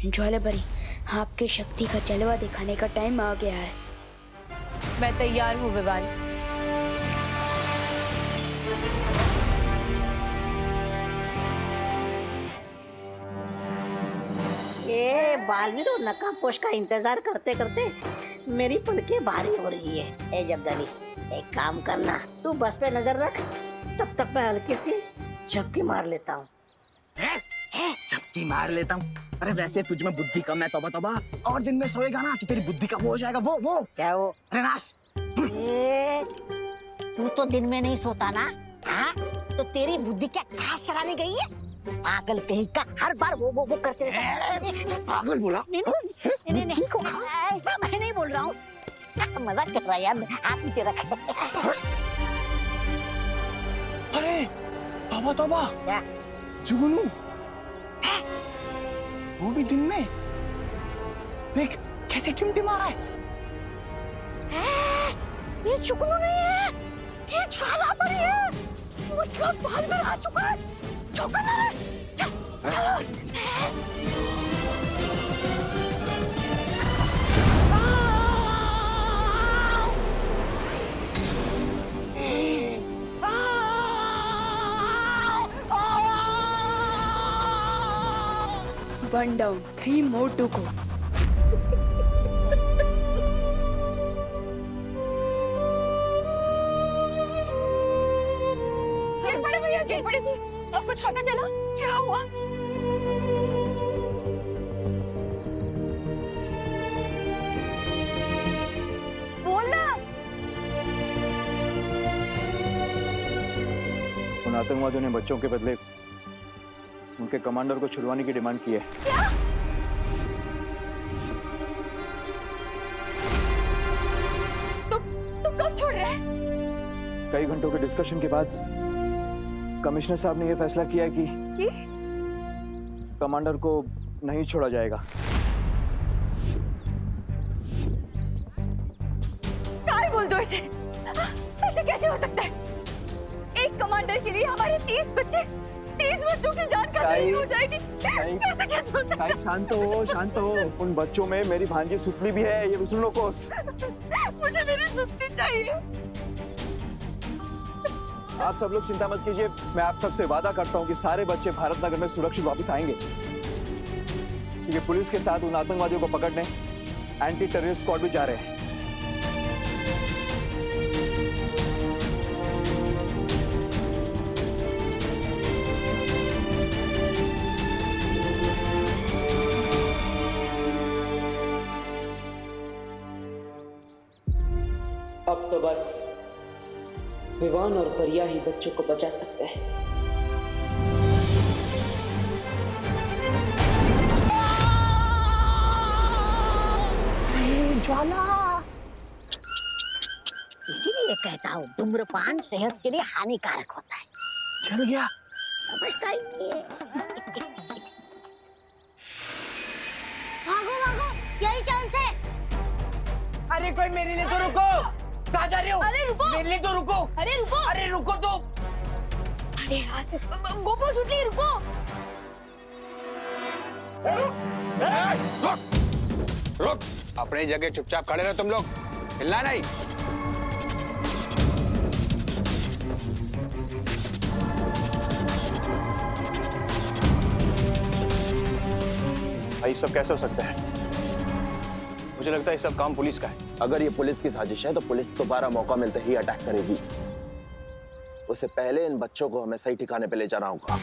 ज्वाला परी, आपके शक्ति का जलवा दिखाने का टाइम आ गया है। मैं तैयार हूँ विवान। ये बालवीर और नकाबपोश का इंतजार करते करते मेरी पलकें भारी हो रही है। ए जब्दाली, एक काम करना, तू बस पे नजर रख, तब तक मैं हल्की सी झपकी मार लेता हूँ। झपकी मार लेता हूँ? अरे वैसे तुझ में बुद्धि कम है, तौबा तौबा। और दिन में सोएगा ना तो तेरी बुद्धि का वो हो जाएगा। वो क्या वो? अरे नाश। तू तो दिन में नहीं सोता ना? हाँ? तो तेरी बुद्धि क्या घास चराने गई है? पागल कहीं का, हर बार वो करते रहता है। पागल बोला? नहीं, ऐसा मैं नहीं बोल रहा हूँ, मजाक कर रहा है यार। आप नीचे रख। अरे तौबा तौबा, क्या? जुगनू, वो भी दिन में। देख कैसे टिमटिमा रहा है। ये जुगनू नहीं है, ये ज्वाला परी है। मतलब बाल में आ चुका है। चौका ना रे। One down, 3 more to go। गिर पड़े जी, अब कुछ पता चला? क्या हुआ? बोलना। उन आतंकवादियों ने बच्चों के बदले उनके कमांडर को छुड़वाने की डिमांड की है। क्या? तो कब छोड़ रहे हैं? कई घंटों के डिस्कशन के बाद कमिश्नर साहब ने यह फैसला किया है कि कमांडर को नहीं छोड़ा जाएगा। क्या बोल दो इसे? ऐसे कैसे हो सकता है? एक कमांडर के लिए हमारे 30 बच्चों की जान खतरे हो जाएगी। कैसे कैसे हो सकता है? शांत हो। उन बच्चों में मेरी भांजी सुतली भी है, ये भी सुन लो कोस। मुझे मेरी सुतली चाहिए। आप सब लोग चिंता मत कीजिए, मैं आप सबसे वादा करता हूँ कि सारे बच्चे भारत नगर में सुरक्षित वापस आएंगे। क्योंकि पुलिस के साथ उन आतंकवादियों को पकड़ने एंटी टेररिस्ट स्क्वाड भी जा रहे हैं। अब तो बस विवान और परिया ही बच्चों को बचा सकते हैं। ज्वाला, इसीलिए कहता हूँ धूम्रपान सेहत के लिए हानिकारक होता है। चल गया, समझता ही नहीं है। भागो, यही चांस है। अरे कोई मेरे लिए तो रुको। कहाँ जा रहे हो? अरे रुको, मेरे लिए तो रुको। अरे रुको तो। अरे यार, गोपो सुतली रुको। रुक, अपनी जगह चुपचाप खड़े रहो तुम लोग, हिलना नहीं। भाई सब कैसे हो सकता है? मुझे लगता है ये सब काम पुलिस का है। अगर ये पुलिस की साजिश है तो पुलिस दोबारा मौका मिलते ही अटैक करेगी। उससे पहले इन बच्चों को हमें सही ठिकाने पे ले जाना होगा।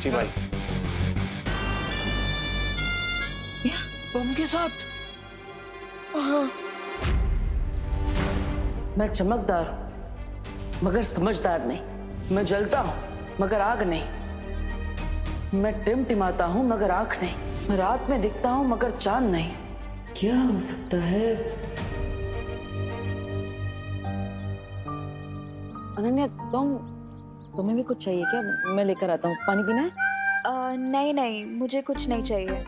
जी भाई। बम के साथ? मैं चमकदार हूं मगर समझदार नहीं। मैं जलता हूं मगर आग नहीं। मैं टिमटिमाता हूं मगर आंख नहीं। मैं रात में दिखता हूं मगर चांद नहीं। क्या हो सकता है? अनन्या, तुम्हें भी कुछ चाहिए क्या? मैं लेकर आता हूँ। पानी पीना है? नहीं, मुझे कुछ नहीं चाहिए।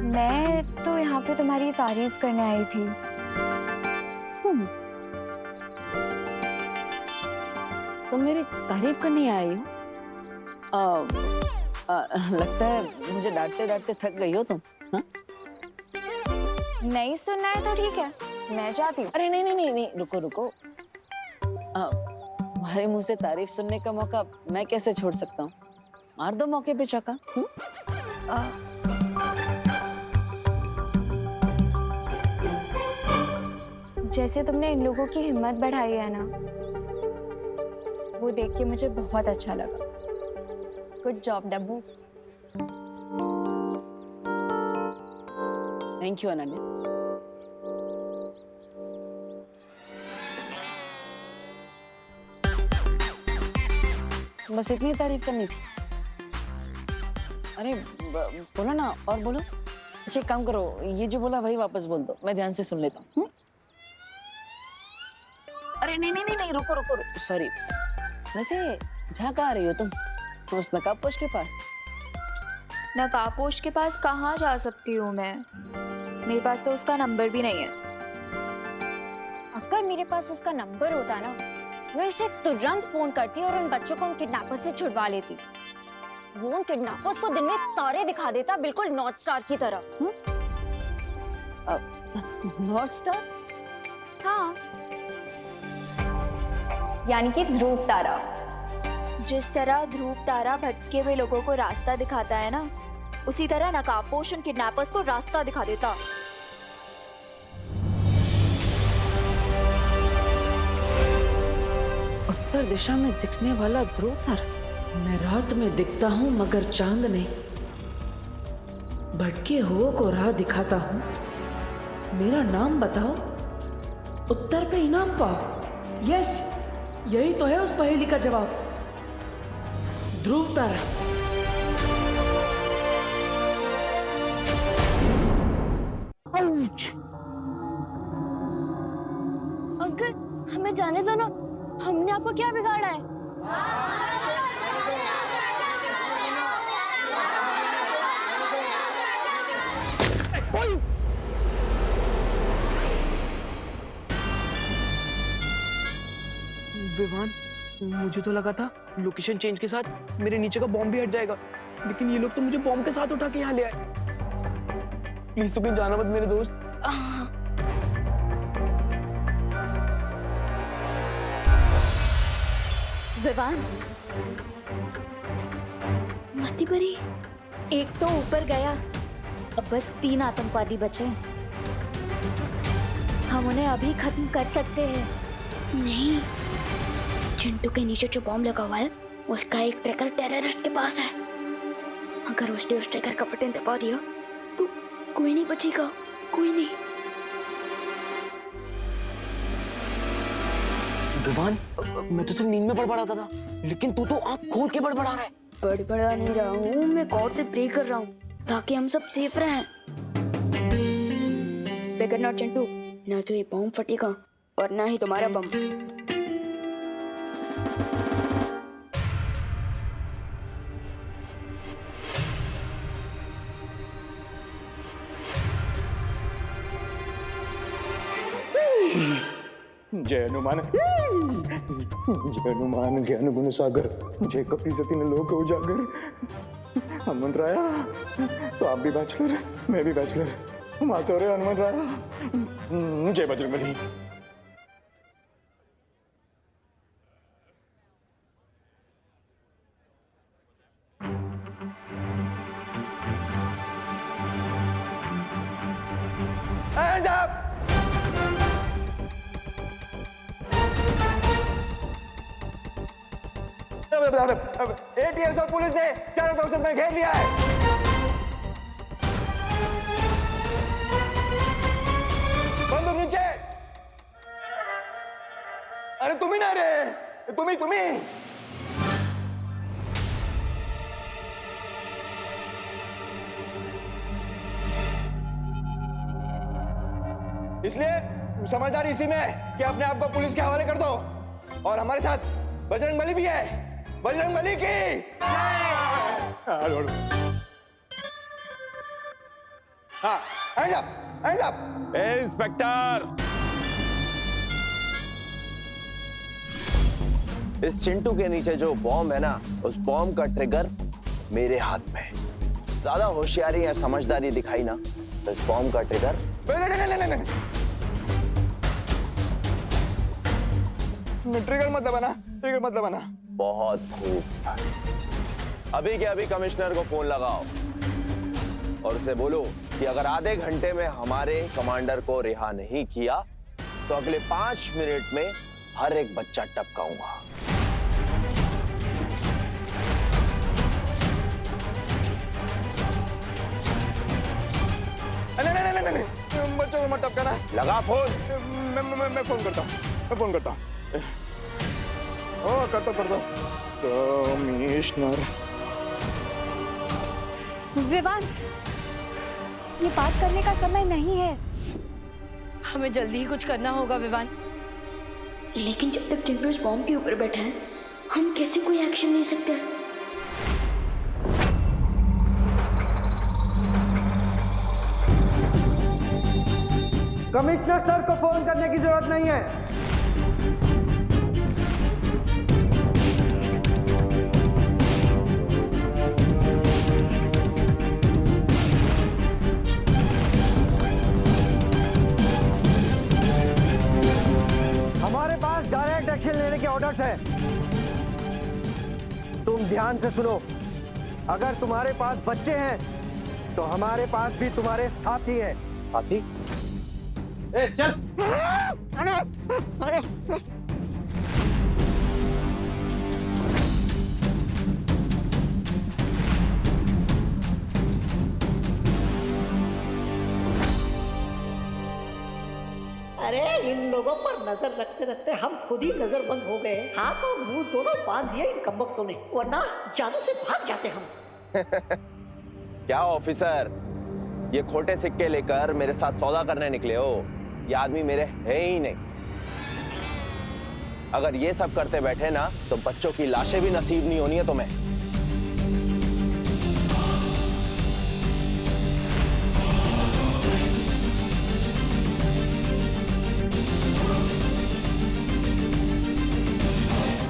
मैं तो यहाँ पे तुम्हारी तारीफ करने आई थी। तुम मेरी तारीफ करने आई हो? लगता है मुझे डांटते डांटते थक गई हो तुम। हाँ? नहीं सुनना है तो ठीक है, मैं जाती हूँ। अरे नहीं नहीं नहीं नहीं, रुको रुको। तुम्हारे मुंह से तारीफ सुनने का मौका मैं कैसे छोड़ सकता हूँ? मार दो मौके पे चौका। जैसे तुमने इन लोगों की हिम्मत बढ़ाई है ना, वो देख के मुझे बहुत अच्छा लगा। Good job Dabbu. Thank you Ananya. बस इतनी तारीफ करनी थी? अरे बोलो ना, और बोलो। अच्छा एक काम करो, ये जो बोला वही वापस बोल दो, मैं ध्यान से सुन लेता हूँ। अरे नहीं नहीं नहीं नहीं, रुको रुको रुको, सॉरी। वैसे जहाँ कहाँ रही हो तुम? उस नकाबपोश के पास? नकाबपोश के पास कहाँ जा सकती हूँ मैं? मेरे पास तो उसका नंबर भी नहीं है। अगर मेरे पास उसका नंबर होता ना, मैं इसे तुरंत फोन करती और उन बच्चों को उन किडनैपर्स से छुड़वा लेती। वो उन किडनैपर्स को दिन में तारे दिखा देता, बिल्कुल नॉर्थ स्टार की तरह। North star? हाँ, यानी कि ध्रुव तारा। जिस तरह ध्रुव तारा भटके हुए लोगों को रास्ता दिखाता है ना, उसी तरह नकाबपोश उन किडनैपर्स को रास्ता दिखा देता। उत्तर दिशा में दिखने वाला ध्रुव तारा। मैं रात में दिखता हूँ मगर चांद नहीं, भटके हुओं को राह दिखाता हूँ। मेरा नाम बताओ, उत्तर पे इनाम पाओ। यस, यही तो है उस पहेली का जवाब, ध्रुव तारा। अंकल हमें जाने दो ना, हमने आपको क्या बिगाड़ा है? विवान, मुझे तो लगा था लोकेशन चेंज के साथ मेरे नीचे का बॉम्ब भी हट जाएगा, लेकिन ये लोग तो मुझे बॉम्ब के साथ उठा के यहाँ ले आए। प्लीज तो कहीं जाना मत मेरे दोस्त। विवान, मस्ती भरी। एक तो ऊपर गया, अब बस 3 आतंकवादी बचे। हम उन्हें अभी खत्म कर सकते हैं। नहीं, चिंटू के नीचे जो बॉम्ब लगा हुआ है, उसका एक ट्रैकर टेररिस्ट के पास है। अगर उसने उस ट्रैकर का बटन दबा दिया तो कोई नहीं बचेगा, कोई नहीं। विवान, मैं तो सिर्फ नींद में बड़बड़ाता था, लेकिन तू तो आंख खोल के बड़बड़ा रहा है। बड़बड़ा नहीं रहा हूँ, मैं गॉड से प्रे कर रहा हूँ ताकि हम सब सेफ रहें। फिकर नॉट चिंटू, ना तो ये बॉम्ब फटेगा और ना ही तुम्हारा बम। जय हनुमान, जय हनुमान ज्ञान गुण सागर, जय कपि सती लोक उजागर। हनुमान राया, तो आप भी बैचलर, मैं भी बैचलर, हम आज हो रहे हनुमान राया। जय बजरंगबली। Hands up! एटीएस और पुलिस ने चारों तरफ से मैं घेर लिया है। बंदूक नीचे। अरे तुम ही ना रे, तुम ही। इसलिए समझदारी इसी में कि अपने आप को पुलिस के हवाले कर दो, और हमारे साथ बजरंगबली भी है। बजरंगबली की हाँ, hands up, hands up। Inspector, इस चिंटू के नीचे जो बॉम्ब है ना, उस बॉम्ब का ट्रिगर मेरे हाथ में है। ज्यादा होशियारी या समझदारी दिखाई ना तो इस बॉम्ब का ट्रिगर ट्रिगर मत दबाना, ट्रिगर मत दबाना। बहुत खूब। अभी के अभी कमिश्नर को फोन लगाओ और उसे बोलो कि अगर आधे घंटे में हमारे कमांडर को रिहा नहीं किया तो अगले 5 मिनट में हर एक बच्चा टपकाऊंगा। नहीं, बच्चों को मत टपकाना। लगा फोन। मैं फोन करता हूँ, मैं फोन करता हूँ। ओ, करता कमिश्नर। विवान, ये बात करने का समय नहीं है। हमें जल्दी ही कुछ करना होगा विवान। लेकिन जब तक चिंटू इस बॉम्ब के ऊपर बैठा है, हम कैसे कोई एक्शन ले सकते हैं? कमिश्नर सर को फोन करने की जरूरत नहीं है। हमारे पास डायरेक्ट एक्शन लेने के ऑर्डर्स हैं। तुम ध्यान से सुनो। अगर तुम्हारे पास बच्चे हैं तो हमारे पास भी तुम्हारे साथी हैं। साथी? ए, चल। अरे इन लोगों पर नजर रखते रखते हम खुद ही नजरबंद हो गए। हाथ और मुंह दोनों बांध दिए इन कमबख्तों ने, वरना जादू से भाग जाते हम। क्या ऑफिसर, ये खोटे सिक्के लेकर मेरे साथ सौदा करने निकले हो? ये आदमी मेरे है ही नहीं। अगर ये सब करते बैठे ना तो बच्चों की लाशें भी नसीब नहीं होनी है तुम्हें।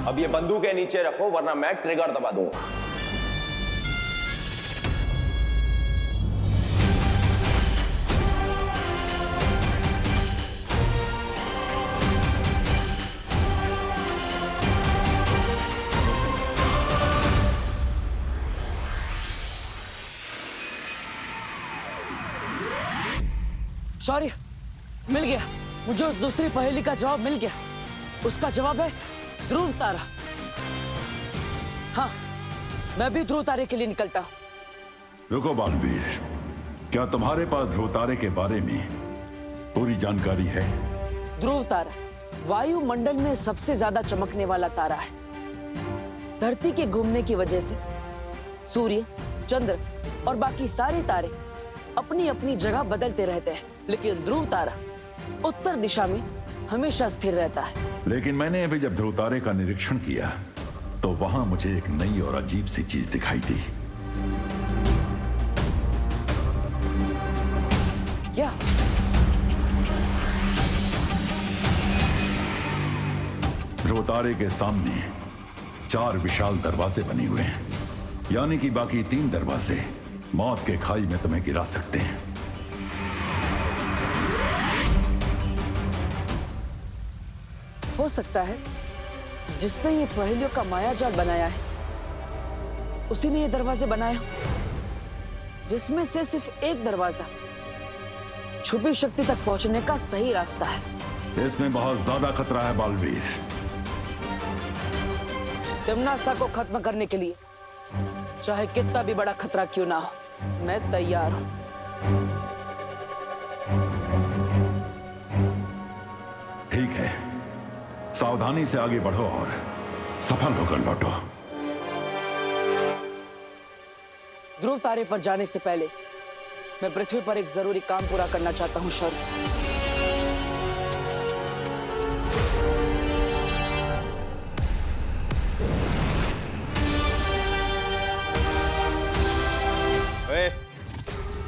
अब ये बंदूक के नीचे रखो वरना मैं ट्रिगर दबा दूंगा। शौर्य, मिल गया मुझे उस दूसरी पहेली का जवाब मिल गया। उसका जवाब है ध्रुव तारा। हाँ, मैं भी ध्रुव तारे के लिए निकलता हूँ। रुको बालवीर, क्या तुम्हारे पास ध्रुव तारे के बारे में पूरी जानकारी है? ध्रुव तारा वायुमंडल में सबसे ज्यादा चमकने वाला तारा है। धरती के घूमने की वजह से सूर्य, चंद्र और बाकी सारे तारे अपनी अपनी जगह बदलते रहते हैं, लेकिन ध्रुव तारा उत्तर दिशा में हमेशा स्थिर रहता है। लेकिन मैंने अभी जब ध्रुव तारे का निरीक्षण किया तो वहां मुझे एक नई और अजीब सी चीज दिखाई दी। क्या? ध्रुव तारे के सामने 4 विशाल दरवाजे बने हुए हैं, यानी कि बाकी 3 दरवाजे मौत के खाई में तुम्हें गिरा सकते हैं। हो सकता है जिसने ये पहेलियों का मायाजाल बनाया है उसी ने ये दरवाजे बनाया, जिसमें से सिर्फ एक दरवाजा छुपी शक्ति तक पहुंचने का सही रास्ता है। इसमें बहुत ज्यादा खतरा है बालवीर। तिम्नासा को खत्म करने के लिए चाहे कितना भी बड़ा खतरा क्यों ना हो, मैं तैयार हूं। ठीक है, सावधानी से आगे बढ़ो और सफल होकर लौटो। ध्रुव तारे पर जाने से पहले मैं पृथ्वी पर एक जरूरी काम पूरा करना चाहता हूं शौर्य।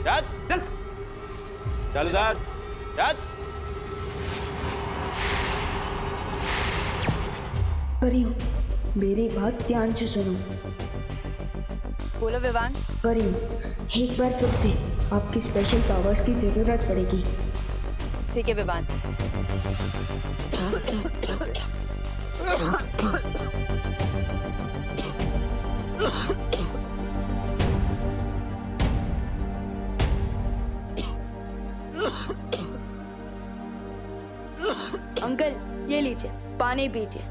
चल चल चल उधर चल। परियों मेरी बात ध्यान से सुनो। बोलो विवान। परी, एक बार फिर से आपकी स्पेशल पावर्स की जरूरत पड़ेगी। ठीक है विवान। अंकल ये लीजिए, पानी पीजिए।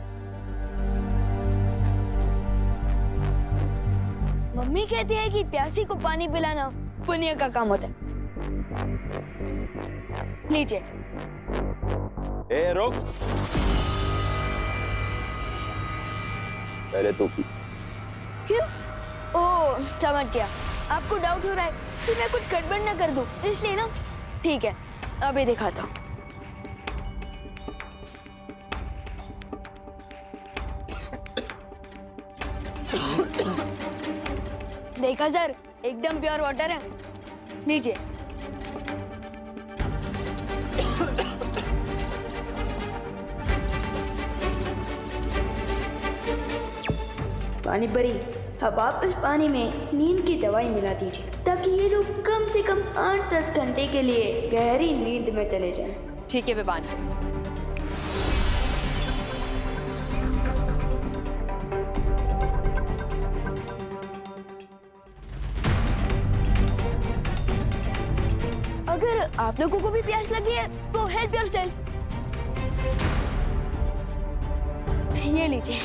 मम्मी कहती है कि प्यासी को पानी पिलाना पुण्य का काम होता है। लीजिए। ए रुक, पहले तू पी। क्यों? ओह समझ गया, आपको डाउट हो रहा है कि मैं कुछ गड़बड़ न कर दूं, इसलिए ना। ठीक है, अभी दिखाता हूँ। देखा सर, एकदम प्योर वाटर है। लीजिए। पानी परी, अब आप इस पानी में नींद की दवाई मिला दीजिए ताकि ये लोग कम से कम 8-10 घंटे के लिए गहरी नींद में चले जाएं। ठीक है विवान। अगर आप लोगों को भी प्यास लगी है तो हेल्प योरसेल्फ। ये लीजिए।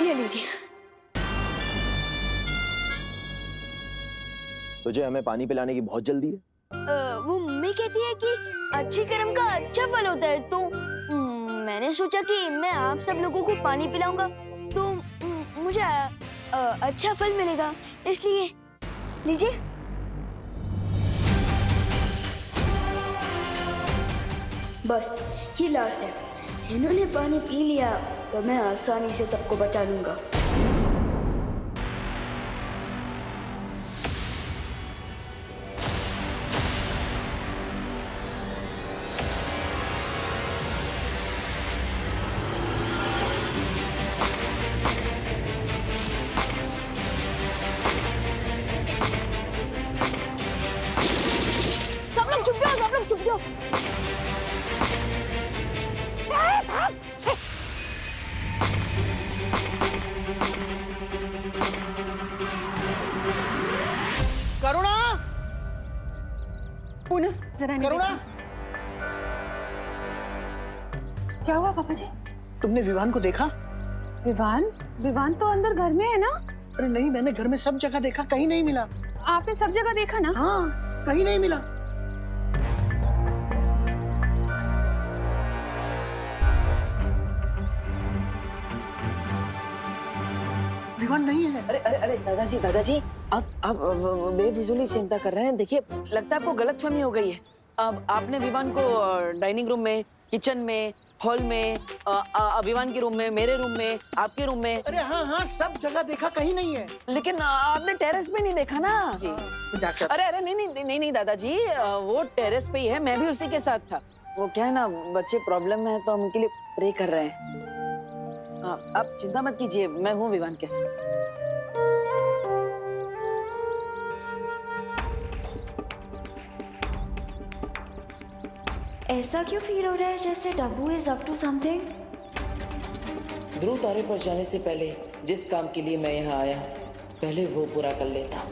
ये लीजिए। तुझे हमें पानी पिलाने की बहुत जल्दी है? वो मम्मी कहती है कि अच्छे कर्म का अच्छा फल होता है, तो मैंने सोचा कि मैं आप सब लोगों को पानी पिलाऊंगा तो मुझे अच्छा फल मिलेगा, इसलिए लीजिए। बस ये लास्ट है, इन्होंने पानी पी लिया तो मैं आसानी से सबको बचा लूंगा। सब लोग चुप जाओ, सब लोग चुप जाओ। करुणा, पूनम जरा करुणा, क्या हुआ पापा जी? तुमने विवान को देखा? विवान? विवान तो अंदर घर में है ना? अरे नहीं, मैंने घर में सब जगह देखा, कहीं नहीं मिला। आपने सब जगह देखा ना? हाँ, कहीं नहीं मिला। विवान नहीं है। अरे अरे अरे दादाजी आप बेफिजूली चिंता कर रहे हैं। देखिए, लगता है आपको गलतफहमी हो गई है। अब आपने विवान को डाइनिंग रूम में, किचन में, हॉल में, विवान के रूम में, मेरे रूम में, आपके रूम में। अरे हाँ, सब जगह देखा, कहीं नहीं है। लेकिन आपने टेरेस पे नहीं देखा ना जी? डॉक्टर, अरे अरे नहीं दादाजी, वो टेरेस पे ही है, मैं भी उसी के साथ था। वो क्या है ना, बच्चे प्रॉब्लम में है तो हम उनके लिए प्रे कर रहे हैं। आप चिंता मत कीजिए, मैं हूँ विवान के साथ। ऐसा क्यों फील हो रहा है जैसे डब्बू इज अप टू समथिंग? ध्रुव तारे पर जाने से पहले जिस काम के लिए मैं यहाँ आया, पहले वो पूरा कर लेता।